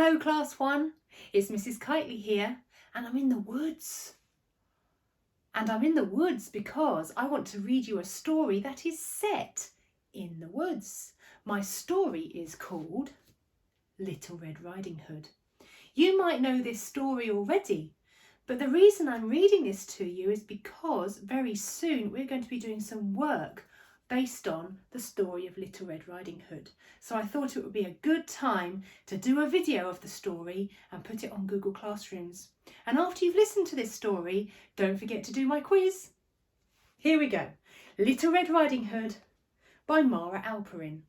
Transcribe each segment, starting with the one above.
Hello class 1, it's Mrs. Keightley here and I'm in the woods. And I'm in the woods because I want to read you a story that is set in the woods. My story is called Little Red Riding Hood. You might know this story already, but the reason I'm reading this to you is because very soon we're going to be doing some work based on the story of Little Red Riding Hood. So I thought it would be a good time to do a video of the story and put it on Google Classrooms. And after you've listened to this story, don't forget to do my quiz. Here we go. Little Red Riding Hood by Mara Alperin.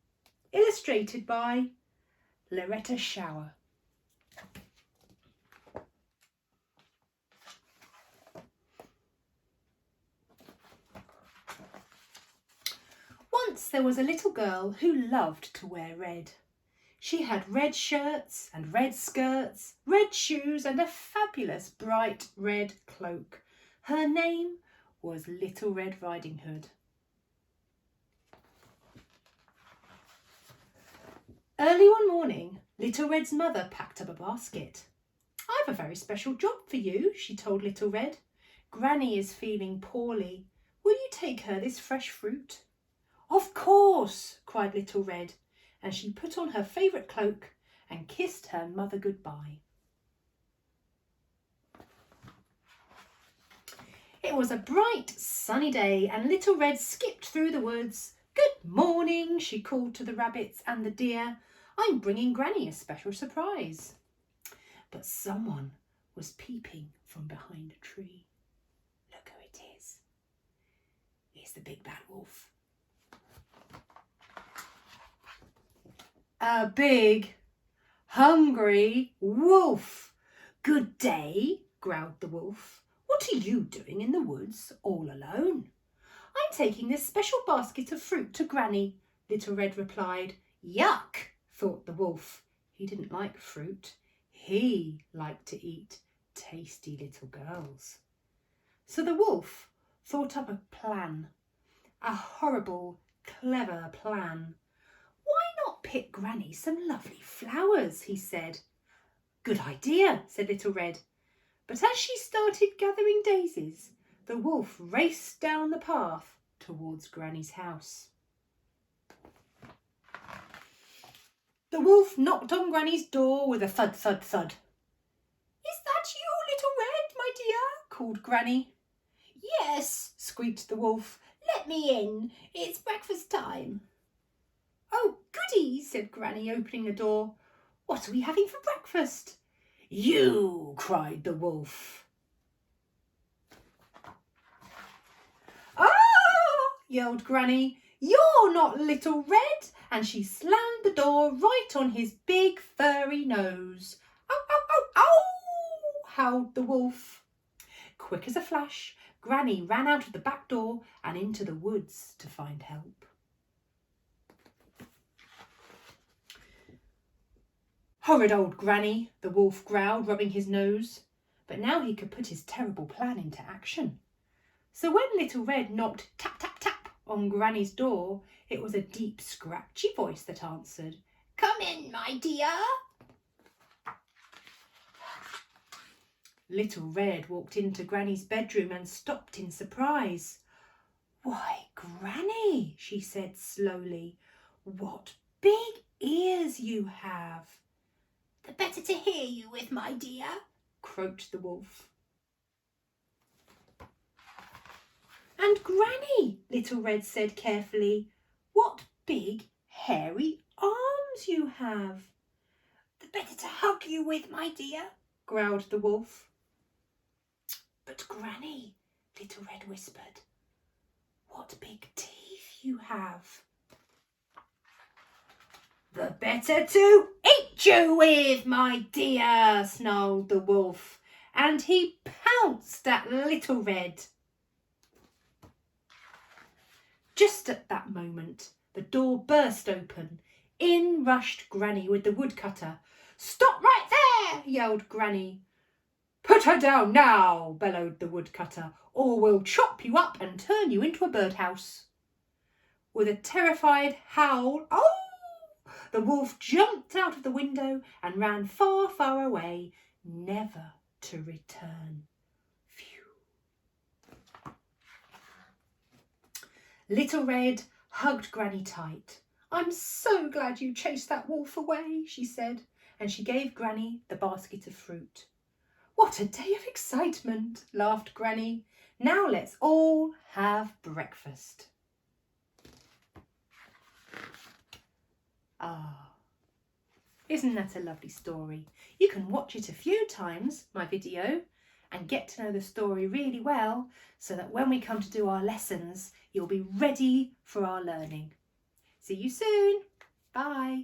Illustrated by Loretta Shower. Once there was a little girl who loved to wear red. She had red shirts and red skirts, red shoes and a fabulous bright red cloak. Her name was Little Red Riding Hood. Early one morning, Little Red's mother packed up a basket. "I have a very special job for you," she told Little Red. "Granny is feeling poorly. Will you take her this fresh fruit?" "Of course," cried Little Red, and she put on her favourite cloak and kissed her mother goodbye. It was a bright, sunny day and Little Red skipped through the woods. "Good morning," she called to the rabbits and the deer. "I'm bringing Granny a special surprise." But someone was peeping from behind a tree. Look who it is. It's the big bad wolf. A big, hungry wolf. "Good day," growled the wolf. "What are you doing in the woods all alone?" "I'm taking this special basket of fruit to Granny," Little Red replied. "Yuck," thought the wolf. He didn't like fruit. He liked to eat tasty little girls. So the wolf thought up a plan, a horrible, clever plan. "Why not pick Granny some lovely flowers?" he said. "Good idea," said Little Red. But as she started gathering daisies, the wolf raced down the path towards Granny's house. The wolf knocked on Granny's door with a thud, thud, thud. "Is that you, Little Red, my dear?" called Granny. "Yes," squeaked the wolf. "Let me in. It's breakfast time." "Oh, goody," said Granny, opening the door. "What are we having for breakfast?" "You," cried the wolf. "Ah!" yelled Granny. "You're not Little Red," and she slammed the door right on his big furry nose. "Ow, ow, ow, ow!" howled the wolf. Quick as a flash, Granny ran out of the back door and into the woods to find help. "Horrid old Granny," the wolf growled, rubbing his nose. But now he could put his terrible plan into action. So when Little Red knocked tap, tap, tap on Granny's door, it was a deep, scratchy voice that answered. "Come in, my dear." Little Red walked into Granny's bedroom and stopped in surprise. "Why, Granny," she said slowly, "what big ears you have." "The better to hear you with, my dear," croaked the wolf. "And Granny," Little Red said carefully, "what big hairy arms you have." "The better to hug you with, my dear," growled the wolf. "But Granny," Little Red whispered, "what big teeth you have." "The better to eat you with, my dear," snarled the wolf, and he pounced at Little Red. Just at that moment, the door burst open. In rushed Granny with the woodcutter. "Stop right there!" yelled Granny. "Put her down now," bellowed the woodcutter, "or we'll chop you up and turn you into a birdhouse." With a terrified howl, "Oh!" The wolf jumped out of the window and ran far, far away, never to return. Phew. Little Red hugged Granny tight. "I'm so glad you chased that wolf away," she said, and she gave Granny the basket of fruit. "What a day of excitement," laughed Granny. "Now let's all have breakfast." Ah, isn't that a lovely story? You can watch it a few times, my video, and get to know the story really well so that when we come to do our lessons, you'll be ready for our learning. See you soon. Bye.